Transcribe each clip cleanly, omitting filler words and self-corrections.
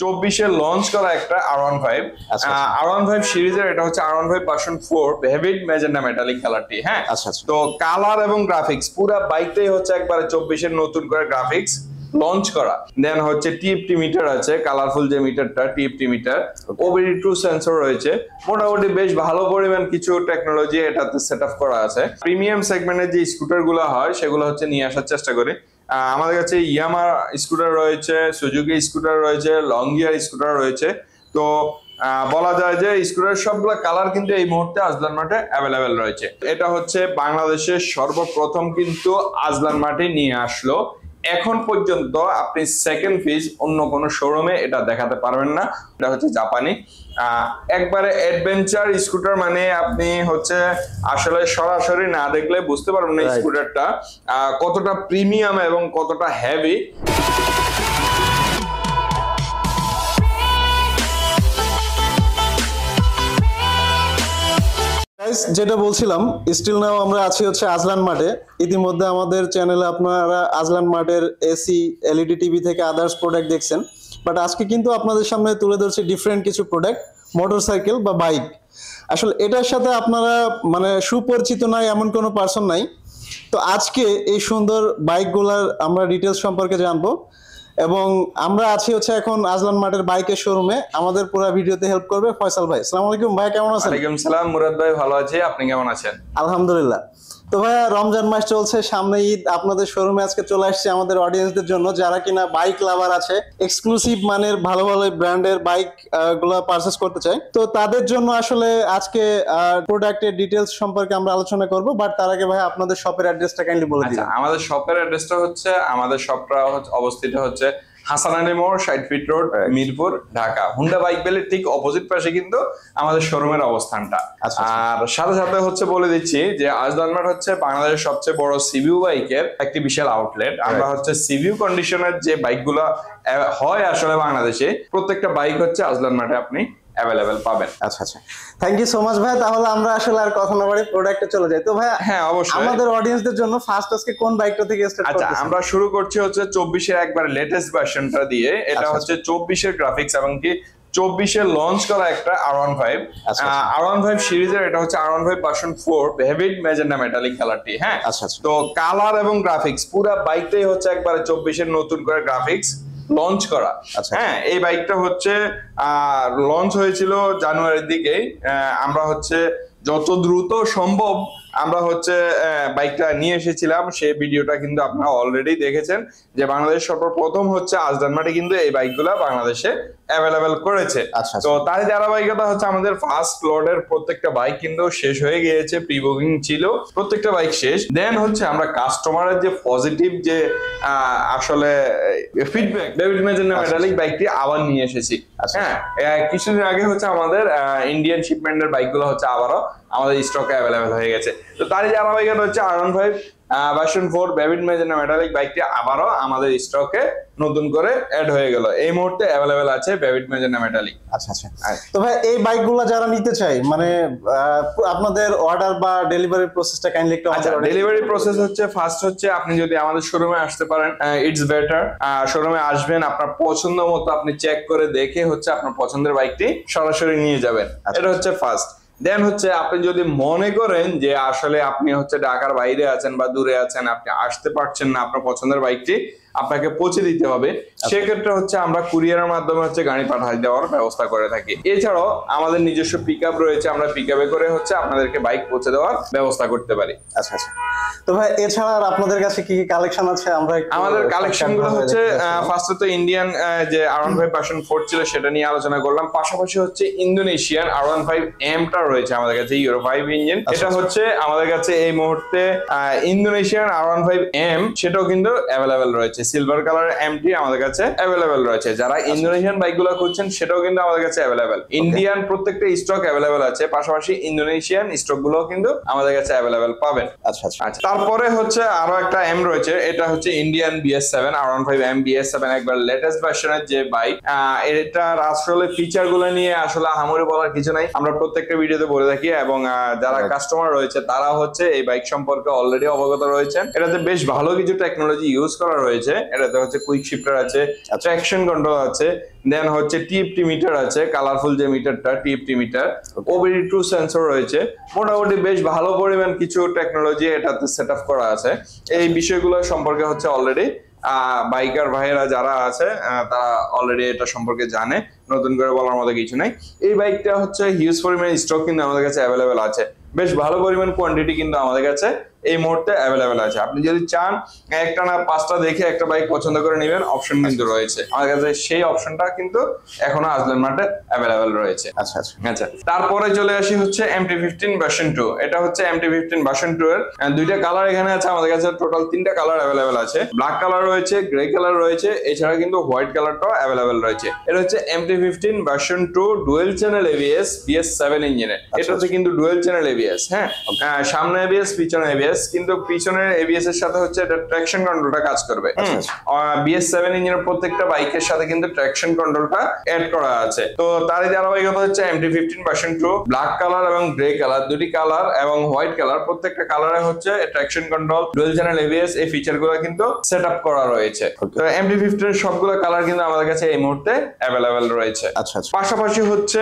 24 launch করা একটা R15 R15 সিরিজের এটা হচ্ছে R15 version 4 heavy magenta metallic কালারটি। হ্যাঁ, তো কালার এবং গ্রাফিক্স পুরো বাইকটাই হচ্ছে একবারে 24 নতুন করে গ্রাফিক্স লঞ্চ করা। দেন হচ্ছে টিএফটি মিটার আছে, কালারফুল যে মিটারটা টিএফটি মিটার, OBD2 সেন্সর রয়েছে। মোটামুটি বেশ ভালো পরিমাণ কিছু টেকনোলজি এটাতে সেটআপ করা আছে। প্রিমিয়াম সেগমেন্টের যে স্কুটার গুলো হয় সেগুলো হচ্ছে নিয়ে আসার চেষ্টা করি। আমাদের কাছে ইয়ামা স্কুটার রয়েছে, সুজুকি স্কুটার রয়েছে, লং গিয়ার স্কুটার রয়েছে। তো বলা যায় যে স্কুটার সবগুলো কালার কিন্তু এই মুহূর্তে আজলান মার্টে অ্যাভেলেবেল রয়েছে। এটা হচ্ছে বাংলাদেশের সর্বপ্রথম কিন্তু আজলান মার্টে নিয়ে আসলো। এখন পর্যন্ত আপনি সেকেন্ড পিস অন্য কোনো শোরুমে এটা দেখাতে পারবেন না। এটা হচ্ছে জাপানি একবারে অ্যাডভেঞ্চার স্কুটার, মানে আপনি হচ্ছে আসলে সরাসরি না দেখলে বুঝতে পারবেন না স্কুটারটা কতটা প্রিমিয়াম এবং কতটা হেভি। যেটা বলছিলাম, স্টিল নাও আমরা আছি হচ্ছে আজলান মার্টে। ইতিমধ্যে আমাদের চ্যানেলে আপনারা আজলান মার্টের এসি, এলইডি টিভি থেকে আদার্স প্রোডাক্ট দেখছেন, বাট আজকে কিন্তু আপনাদের সামনে তুলে ধরছি ডিফারেন্ট কিছু প্রোডাক্ট, মোটরসাইকেল বা বাইক। আসলে এটার সাথে আপনারা মানে সুপরিচিত নাই এমন কোনো পার্সন নাই। তো আজকে এই সুন্দর বাইকগুলোর আমরা ডিটেলস সম্পর্কে জানবো এবং আমরা আছি হচ্ছে এখন আজলান মার্টের বাইকের শোরুমে। আমাদের পুরো ভিডিওতে হেল্প করবে ফয়সাল ভাই। আসসালামু আলাইকুম ভাই, কেমন আছেন? ওয়ালাইকুম সালাম মুরাদ ভাই, ভালো আছি, আপনি কেমন আছেন? আলহামদুলিল্লাহ। তো ভাইয়া রমজান মাস চলছে, সামনে ঈদ, আপনাদের শোরুমে আজকে চলে আসছে আমাদের অডিয়েন্সদের জন্য যারা কিনা বাইক লাভার আছে, এক্সক্লুসিভ মানের ভালো ভালো ব্র্যান্ডের বাইক গুলো পারচেজ করতে চায়। তো তাদের জন্য আসলে আজকে প্রোডাক্টের ডিটেলস সম্পর্কে আমরা আলোচনা করব, বাট তার আগে ভাই আপনাদের শপের অ্যাড্রেসটা কাইন্ডলি বলে দিন। আমাদের শপের অ্যাড্রেসটা হচ্ছে, আমাদের শপটা অবস্থিত হচ্ছে হাসান আলী মোড়, 60 feet road, Mirpur, Dhaka. Honda bike ভ্যালির ঠিক অপোজিট পাশে কিন্তু আমাদের শোরুমের অবস্থানটা। আর সাথে সাথে হচ্ছে বলে দিচ্ছি যে আজলান মার্ট হচ্ছে বাংলাদেশের সবচেয়ে বড় সিভিউ বাইকের একটি বিশাল আউটলেট। আমরা হচ্ছে সিভিউ কন্ডিশনের যে বাইকগুলো হয় আসলে বাংলাদেশে, প্রত্যেকটা বাইক হচ্ছে আজলান মার্টে আপনি অ্যাভেলেবেল পাবেন। আচ্ছা, থ্যাংক ইউ সো মাচ ভাই। তাহলে আমরা আসলে আর কথা না বলে প্রোডাক্টে চলে যাই। তো ভাই হ্যাঁ অবশ্যই, আমাদের অডিয়েন্সদের জন্য ফার্স্ট আজকে কোন বাইকটা থেকে স্টার্ট করতে? আচ্ছা, আমরা শুরু করছি হচ্ছে 24 একবার লেটেস্ট ভার্সনটা দিয়ে। এটা হচ্ছে 24 গ্রাফিক্স এবং কি 24 লঞ্চ করা একটা R15 R15 সিরিজের। এটা হচ্ছে R15 version 4 heavy magenta metallic কালারটি। হ্যাঁ, তো কালার এবং গ্রাফিক্স পুরো বাইকটাই হচ্ছে একবারে 24 নতুন করে গ্রাফিক্স লঞ্চ করা। হ্যাঁ, এই বাইকটা হচ্ছে লঞ্চ হয়েছিল জানুয়ারির দিকে। আমরা হচ্ছে যত দ্রুত সম্ভব আমরা হচ্ছে বাইকটা নিয়ে এসেছিলাম। সেই ভিডিওটা কিন্তু আপনারা অলরেডি দেখেছেন যে বাংলাদেশ সর্বপ্রথম হচ্ছে আজলান মার্টে কিন্তু এই বাইকগুলা বাংলাদেশে অ্যাভেলেবেল করেছে। তো তার ধারাবাহিকতা হচ্ছে আমাদের ফার্স্ট লটের প্রত্যেকটা বাইক কিন্তু শেষ হয়ে গিয়েছে, প্রি বুকিং ছিল, প্রত্যেকটা বাইক শেষ। দেন হচ্ছে আমরা কাস্টমারের যে পজিটিভ যে আসলে ফিডব্যাক, ডেভিড ম্যাজেন্টা মেটালিক বাইকটি আবার নিয়ে এসেছি। হ্যাঁ, কিছুদিন আগে হচ্ছে আমাদের ইন্ডিয়ান শিপমেন্টের বাইকগুলো হচ্ছে আবারও আমাদের স্টকে অ্যাভেলেবেল হয়ে গেছে। তো তারই ধারাবাহিকতা হচ্ছে R15 version 4 David magenta metallic বাইকটি আবারও আমাদের স্টকে নতুন করে অ্যাড হয়ে গেল। এই মুহূর্তে অ্যাভেলেবেল আছে ডেভিড ম্যাজেন্টা মেটালিক। আচ্ছা, তো ভাই এই বাইকগুলো যারা নিতে চায়, মানে আপনাদের অর্ডার বা ডেলিভারি প্রসেসটা কাইন্ডলি একটু আমাদের। ডেলিভারি প্রসেস হচ্ছে ফার্স্ট হচ্ছে আপনি যদি আমাদের শোরুমে আসতে পারেন, ইটস বেটার। শোরুমে আসবেন, আপনার পছন্দ মতো আপনি চেক করে দেখে হচ্ছে আপনার পছন্দের বাইকটি সরাসরি নিয়ে যাবেন। এটা হচ্ছে ফার্স্ট। দেন হচ্ছে আপনি যদি মনে করেন যে আসলে আপনি হচ্ছে ঢাকার বাইরে আছেন বা দূরে আছেন, আপনি আসতে পারছেন না, আপনার পছন্দের বাইকটি আপনাকে পৌঁছে দিতে হবে, সেক্ষেত্রে হচ্ছে আমরা কুরিয়ারের মাধ্যমে হচ্ছে গাড়ি পাঠিয়ে দেওয়ার ব্যবস্থা করে থাকি। এছাড়াও আমাদের নিজস্ব পিকআপ রয়েছে, আমরা পিকআপে করে হচ্ছে আপনাদেরকে বাইক পৌঁছে দেওয়ার ব্যবস্থা করতে পারি। আচ্ছা, তো ভাই এছাড়া আপনাদের কাছে কি কি কালেকশন আছে? আমাদের কালেকশন গুলো হচ্ছে ফার্স্টে তো ইন্ডিয়ান যে R15 ভার্সন 4 ছিল সেটা নিয়ে আলোচনা করলাম। পাশাপাশি হচ্ছে ইন্দোনেশিয়ান R15 M টা রয়েছে আমাদের কাছে, ইউরো 5 ইঞ্জিন। এটা হচ্ছে আমাদের কাছে এই মুহূর্তে ইন্দোনেশিয়ান R15 M, সেটাও কিন্তু অ্যাভেলেবেল রয়েছে। সিলভার কালারের এমটি আমাদের কাছে অ্যাভেলেবেল রয়েছে। যারা ইন্দোনেশিয়ান বাইকগুলো খুঁজছেন সেটাও কিন্তু আমাদের কাছে অ্যাভেলেবেল। ইন্ডিয়ান প্রত্যেকটা স্টক অ্যাভেলেবেল আছে, পাশাপাশি ইন্দোনেশিয়ান স্টক গুলো কিন্তু আমাদের কাছে অ্যাভেলেবেল পাবেন। আচ্ছা, তারপরে হচ্ছে আরো একটা এম রয়েছে, এটা হচ্ছে Indian BS7 R15 M BS7 একবার লেটেস্ট ভার্সনের যে বাইক। এটার আসলে ফিচার গুলো নিয়ে আসলে আহামরি বলার কিছু নাই, আমরা প্রত্যেকটা ভিডিওতে বলে থাকি এবং যারা কাস্টমার রয়েছে তারা হচ্ছে এই বাইক সম্পর্কে অলরেডি অবগত রয়েছেন। এটাতে বেশ ভালো কিছু টেকনোলজি ইউজ করা রয়েছে। এটাতে হচ্ছে কুইক শিফটার আছে, ট্র্যাকশন কন্ট্রোল আছে, দেন হচ্ছে টিএফটি মিটার আছে, কালারফুল যে মিটারটা টিএফটি মিটার, OBD2 সেন্সর রয়েছে। মোটামুটি বেশ ভালো পরিমাণ কিছু টেকনোলজি এটাতে সেট আপ করা আছে। এই বিষয়গুলো সম্পর্কে হচ্ছে অলরেডি বাইকার ভাইয়েরা যারা আছে তারা অলরেডি এটা সম্পর্কে জানে, নতুন করে বলার মতো কিছু নাই। এই বাইকটা হচ্ছে হিউজ পরিমাণ স্টক কিন্তু আমাদের কাছে অ্যাভেলেবেল আছে, বেশ ভালো পরিমাণ কোয়ান্টিটি কিন্তু আমাদের কাছে এই মুহূর্তে অ্যাভেলেবেল আছে। আপনি যদি চান একটা না 5টা দেখে একটা বাইক পছন্দ করে নেবেন, অপশন কিন্তু রয়েছে আমাদের কাছে, সেই অপশনটা কিন্তু এখনো আজলান মার্টে অ্যাভেলেবেল রয়েছে। আচ্ছা আচ্ছা আচ্ছা, তারপরে চলে আসি হচ্ছে MT-15 ভার্সন 2। এটা হচ্ছে MT-15 ভার্সন 2 এর দুইটা কালার এখানে আছে আমাদের কাছে, টোটাল 3টা কালার অ্যাভেলেবেল আছে। ব্ল্যাক কালার রয়েছে, গ্রে কালার রয়েছে, এছাড়া কিন্তু হোয়াইট কালারটাও অ্যাভেলেবেল রয়েছে। এটা হচ্ছে MT-15 version 2 dual channel ABS BS7 ইঞ্জিনের। এটাতে কিন্তু ডুয়েল চ্যানেল ABS, হ্যাঁ, সামনে ABS পিছনে ABS, কিন্তু পিছনের ABS এর সাথে হচ্ছে এটা ট্রাকশন কন্ট্রোলটা কাজ করবে। BS7 ইঞ্জিনের প্রত্যেকটা বাইকের সাথে কিন্তু ট্রাকশন কন্ট্রোলটা এড করা আছে। তো তারই ধারাবাহিকতা হচ্ছে MT-15 ভার্সন 2 ব্ল্যাক কালার এবং গ্রে কালার, দুটি কালার এবং হোয়াইট কালার, প্রত্যেকটা কালারে হচ্ছে traction control, dual channel ABS এই ফিচারগুলো কিন্তু সেটআপ করা রয়েছে। তো MT-15 এর সবগুলো কালার কিন্তু আমাদের কাছে এই মুহূর্তে অ্যাভেলেবেল রয়েছে। আচ্ছা আচ্ছা পাশাপাশি হচ্ছে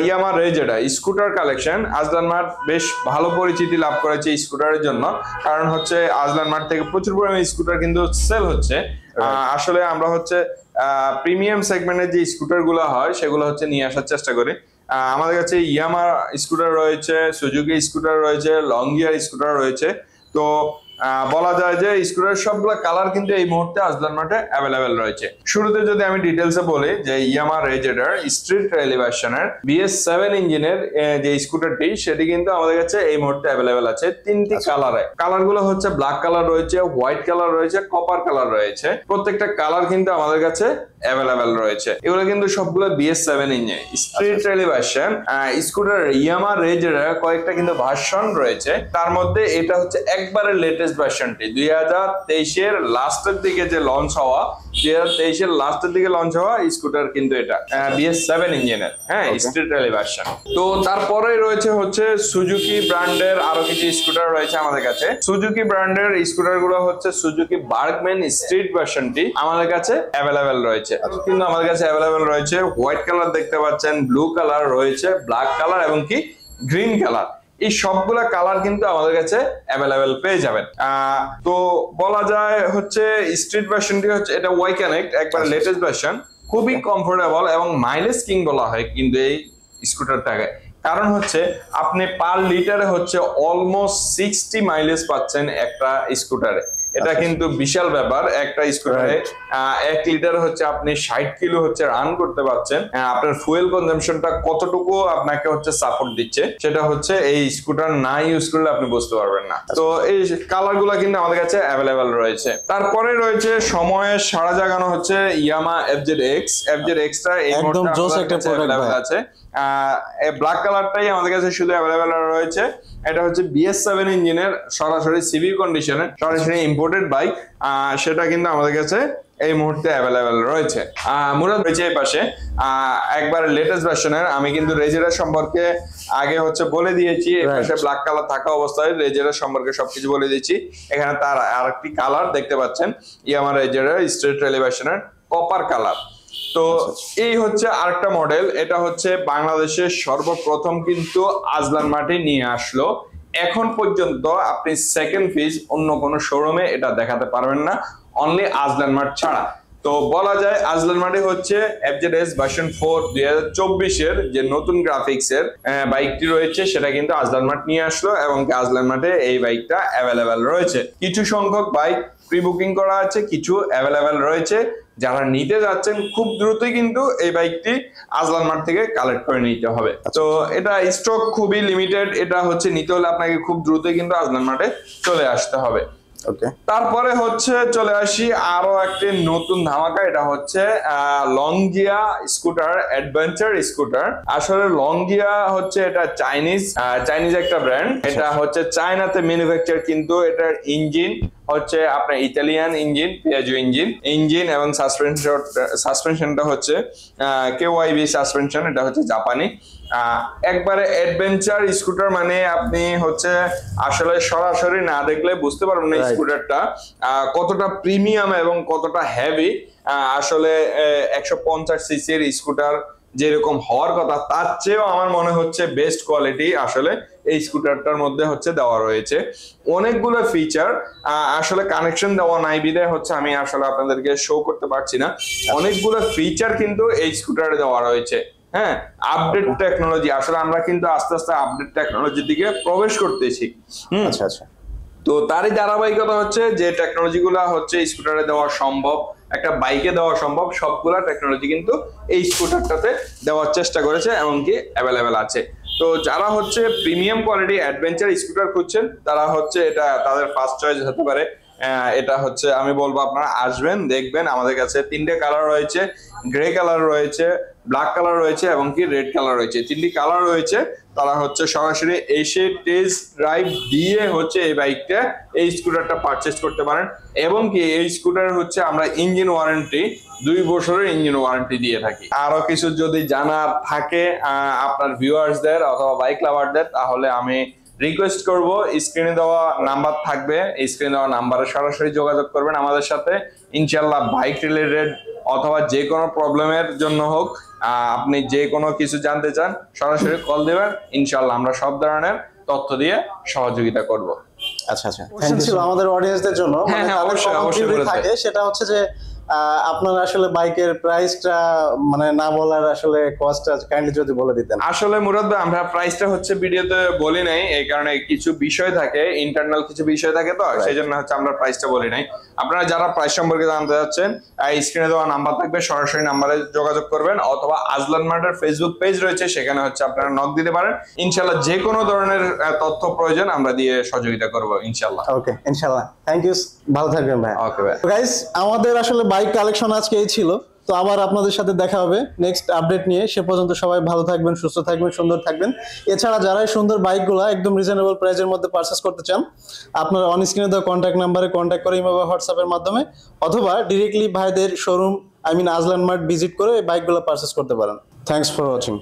ইয়ামা রেজেডা স্কুটার কালেকশন। আজলান মার্ট বেশ ভালো পরিচিতি লাভ করেছে স্কুটারের জন্য, কারণ হচ্ছে আজলান মার্ট থেকে প্রচুর পরিমাণে স্কুটার কিন্তু সেল হচ্ছে। আসলে আমরা হচ্ছে প্রিমিয়াম সেগমেন্টের যে স্কুটার গুলো হয় সেগুলো হচ্ছে নিয়ে আসার চেষ্টা করি। আমাদের কাছে ইয়ামা স্কুটার রয়েছে, সুজুকি স্কুটার রয়েছে, লংগিয়ার স্কুটার রয়েছে। তো বলা যায় যে স্কুটার সবগুলো কালার কিন্তু এই মুহূর্তে আজলান মার্টে অ্যাভেলেবেল রয়েছে। শুরুতে যদি আমি ডিটেলসে বলি যে ইয়ামা রেজেডার স্ট্রিট র্যালি ভার্সনের BS7 ইঞ্জিনের যে স্কুটারটি, সেটি কিন্তু আমাদের কাছে এই মুহূর্তে অ্যাভেলেবেল আছে 3টি কালারে। কালারগুলো হচ্ছে ব্ল্যাক কালার রয়েছে, হোয়াইট কালার রয়েছে, কপার কালার রয়েছে। প্রত্যেকটা কালার কিন্তু আমাদের কাছে অ্যাভেলেবেল রয়েছে। এগুলো কিন্তু সবগুলো BS7 engine street rally version. Scooter Yamaha রেজেডার কয়েকটা কিন্তু ভার্সন রয়েছে, তার মধ্যে এটা হচ্ছে একবারে লেটেস্ট ভার্সনটি 2023 এর লাস্টের দিকে যে লঞ্চ হওয়া, 2023 এর লাস্টের দিকে লঞ্চ হওয়া স্কুটার কিন্তু এটা BS7 ইঞ্জিনের, হ্যাঁ, স্ট্রিট র্যালি ভার্সন। তো তারপরে রয়েছে হচ্ছে সুজুকি ব্র্যান্ডের আরো কিছু স্কুটার রয়েছে আমাদের কাছে। সুজুকি ব্র্যান্ডের স্কুটার গুলো হচ্ছে সুজুকি বার্গম্যান স্ট্রিট ভার্সনটি আমাদের কাছে অ্যাভেলেবেল রয়েছে, কিন্তু আমাদের কাছে অ্যাভেলেবেল রয়েছে। হোয়াইট কালার দেখতে পাচ্ছেন, ব্লু কালার রয়েছে, ব্ল্যাক কালার এবং কি গ্রিন কালার, এই সবগুলা কালার কিন্তু আমাদের কাছে অ্যাভেলেবেল পেয়ে যাবেন। তো বলা যায় হচ্ছে স্ট্রিট ভার্সনটি হচ্ছে এটা ওয়াই কানেক্ট, একবার লেটেস্ট ভার্সন, খুবই কমফোর্টেবল এবং মাইলেজ কিং বলা হয় কিন্তু এই স্কুটারটাকে। কারণ হচ্ছে আপনি পার লিটারে হচ্ছে অলমোস্ট 60 মাইলেজ পাচ্ছেন একটা স্কুটারে। এটা কিন্তু বিশাল ব্যাপার। একটা স্কুটারে 1 লিটার হচ্ছে আপনি 60 কিলো হচ্ছে রান করতে পারছেন। আপনার ফুয়েল কনজাম্পশনটা কতটুকু আপনাকে হচ্ছে সাপোর্ট দিচ্ছে সেটা হচ্ছে এই স্কুটার না ইউজ করলে আপনি বুঝতে পারবেন না। তো এই কালার গুলা কিন্তু আমাদের কাছে অ্যাভেলেবেল রয়েছে। তারপরে রয়েছে সময়ের সাড়া জাগানো হচ্ছে ইয়ামা FZX টা এই একদম জোস একটা প্রোডাক্ট আছে। ব্ল্যাক কালারটাই আমাদের কাছে শুধু অ্যাভেলেবেল রয়েছে। এটা হচ্ছে BS7 ইঞ্জিনের সরাসরি সিভি কন্ডিশনে, সরাসরি ইম্পোর্টেড বাইক, সেটা কিন্তু আমাদের কাছে এই মুহূর্তে অ্যাভেলেবেল রয়েছে। মুরাদ রয়েছে এই পাশে একবার লেটেস্ট ভার্সনের। আমি কিন্তু রেজেরার সম্পর্কে আগে হচ্ছে বলে দিয়েছি, এই পাশে ব্ল্যাক কালার থাকা অবস্থায় রেজেরার সম্পর্কে সবকিছু বলে দিয়েছি। এখানে তার আরেকটি কালার দেখতে পাচ্ছেন ইয়ামা রেজেরার স্ট্রিট র্যালি ভার্সনের কপার কালার। তো এই হচ্ছে আরেকটা মডেল, এটা হচ্ছে বাংলাদেশের সর্বপ্রথম কিন্তু আজলান মার্টে নিয়ে আসলো। এখন পর্যন্ত আপনি সেকেন্ড পিস অন্য কোনো শোরুমে এটা দেখাতে পারবেন না, অনলি আজলান মার্ট ছাড়া। তো বলা যায় আজলান মার্টে হচ্ছে FZS ভার্সন 4 2024 এর যে নতুন গ্রাফিক্স এর বাইকটি রয়েছে সেটা কিন্তু আজলান মার্ট নিয়ে আসলো, এবং আজলান মার্টে এই বাইকটা অ্যাভেলেবেল রয়েছে। কিছু সংখ্যক বাইক প্রি বুকিং করা আছে, কিছু অ্যাভেলেবেল রয়েছে। যারা নিতে যাচ্ছেন খুব দ্রুতই কিন্তু এই বাইকটি আজলান মার্ট থেকে কালেক্ট করে নিতে হবে। তো এটা স্টক খুবই লিমিটেড, এটা হচ্ছে নিতে হলে আপনাকে খুব দ্রুতই কিন্তু আজলান মার্টে চলে আসতে হবে। তারপরে হচ্ছে চলে আসি আরো একটি নতুন ধামাকা, এটা হচ্ছে লংজিয়া স্কুটার অ্যাডভেঞ্চার স্কুটার। আসলে লংজিয়া হচ্ছে এটা চাইনিজ একটা ব্র্যান্ড। এটা হচ্ছে চায়নাতে ম্যানুফ্যাকচার, কিন্তু এটার ইঞ্জিন হচ্ছে আপনার ইতালিয়ান ইঞ্জিন, পিয়াজো ইঞ্জিন এবং সাসপেনশনটা হচ্ছে কেওয়াইবি সাসপেনশন, এটা হচ্ছে জাপানি। একবারে অ্যাডভেঞ্চার স্কুটার, মানে আপনি হচ্ছে আসলে সরাসরি না দেখলে বুঝতে পারবেন না স্কুটারটা কতটা প্রিমিয়াম এবং কতটা হেভি। আসলে 150 সিসির স্কুটার যেরকম হওয়ার কথা তার চেয়েও আমার মনে হচ্ছে বেস্ট কোয়ালিটি আসলে এই স্কুটারটার মধ্যে হচ্ছে দেওয়া রয়েছে। অনেকগুলো ফিচার আসলে কানেকশন দেওয়া নাই বিধায় হচ্ছে আমি আসলে আপনাদেরকে শো করতে পারছি না। অনেকগুলো ফিচার কিন্তু এই স্কুটারে দেওয়া রয়েছে। হ্যাঁ, আপডেট টেকনোলজি, আসলে আমরা কিন্তু আস্তে আস্তে আপডেট টেকনোলজির দিকে প্রবেশ করতেছি। আচ্ছা আচ্ছা। তো তারই ধারাবাহিকতা হচ্ছে যে টেকনোলজি গুলা হচ্ছে স্কুটারে দেওয়া সম্ভব, একটা বাইকে দেওয়া সম্ভব, সবগুলা টেকনোলজি কিন্তু এই স্কুটারটাতে দেওয়ার চেষ্টা করেছে এমনকি অ্যাভেলেবেল আছে। তো যারা হচ্ছে প্রিমিয়াম কোয়ালিটি অ্যাডভেঞ্চার স্কুটার খুঁজছেন তারা হচ্ছে এটা তাদের ফার্স্ট চয়েস হতে পারে। এটা হচ্ছে আমি বলবো আপনারা আসবেন, দেখবেন আমাদের কাছে 3টে কালার রয়েছে, গ্রে কালার রয়েছে, ব্ল্যাক কালার রয়েছে এবং কি রেড কালার রয়েছে। 3টি কালার রয়েছে। তারা হচ্ছে সরাসরি এসে টেস্ট ড্রাইভ দিয়ে হচ্ছে এই বাইকটা, এই স্কুটারটা পারচেজ করতে পারেন। এবং কি এই স্কুটার হচ্ছে আমরা ইঞ্জিন ওয়ারেন্টি 2 বছরের ইঞ্জিন ওয়ারেন্টি দিয়ে থাকি। আরো কিছু যদি জানার থাকে আপনার ভিউয়ার্সদের অথবা বাইক লাভারদের, তাহলে আমি রিকোয়েস্ট করব স্ক্রিনে দেওয়া নাম্বার থাকবে, স্ক্রিনে দেওয়া নাম্বারে সরাসরি যোগাযোগ করবেন আমাদের সাথে। ইনশাল্লাহ বাইক রিলেটেড অথবা যে কোনো প্রবলেমের জন্য হোক, আপনি যে কোনো কিছু জানতে চান সরাসরি কল দিবেন, ইনশাল্লাহ আমরা সব ধরনের তথ্য দিয়ে সহযোগিতা করব। আচ্ছা আচ্ছা, থ্যাংক ইউ আমাদের অডিয়েন্সদের জন্য। হ্যাঁ হ্যাঁ, অবশ্যই অবশ্যই থাকে সেটা হচ্ছে যে আপনারা আসলে বাইকের প্রাইসটা মানে না বলার আসলে কস্টটা কাইন্ডলি যদি বলে দিতেন। আসলে মুরাদ ভাই আমরা প্রাইসটা হচ্ছে ভিডিওতে বলি নাই, এই কারণে কিছু বিষয় থাকে, ইন্টারনাল কিছু বিষয় থাকে, তো সেই জন্য হচ্ছে আমরা প্রাইসটা বলি নাই। আপনারা যারা প্রাইস সম্পর্কে জানতে চাচ্ছেন স্ক্রিনে দেওয়া নাম্বার থাকবে, সরাসরি নাম্বারে যোগাযোগ করবেন অথবা আজলান মার্টের ফেসবুক পেজ রয়েছে, সেখানে হচ্ছে আপনারা নক দিতে পারেন। ইনশাআল্লাহ যে কোনো ধরনের তথ্য প্রয়োজন আমরা দিয়ে সহযোগিতা করব ইনশাআল্লাহ। ওকে, ইনশাআল্লাহ, থ্যাংক ইউ, ভালো থাকবেন ভাই। ওকে ভাই। গাইস, আমাদের আসলে বাইক কালেকশন আজকে এই ছিল। তো আবার আপনাদের সাথে দেখা হবে নেক্সট আপডেট নিয়ে। সে পর্যন্ত সবাই ভালো থাকবেন, সুস্থ থাকবেন, সুন্দর থাকবেন। এছাড়া যারা সুন্দর বাইকগুলো একদম রিজনেবল প্রাইসের মধ্যে পারচেস করতে চান, আপনারা অন স্ক্রিনে দেওয়া কন্ট্যাক্ট নাম্বারে কন্ট্যাক্ট করে ইমো বা হোয়াটসঅ্যাপের মাধ্যমে অথবা ডিরেক্টলি ভাইদের শোরুম আজলান মার্ট ভিজিট করে এই বাইকগুলো পারচেস করতে পারেন। Thanks for watching.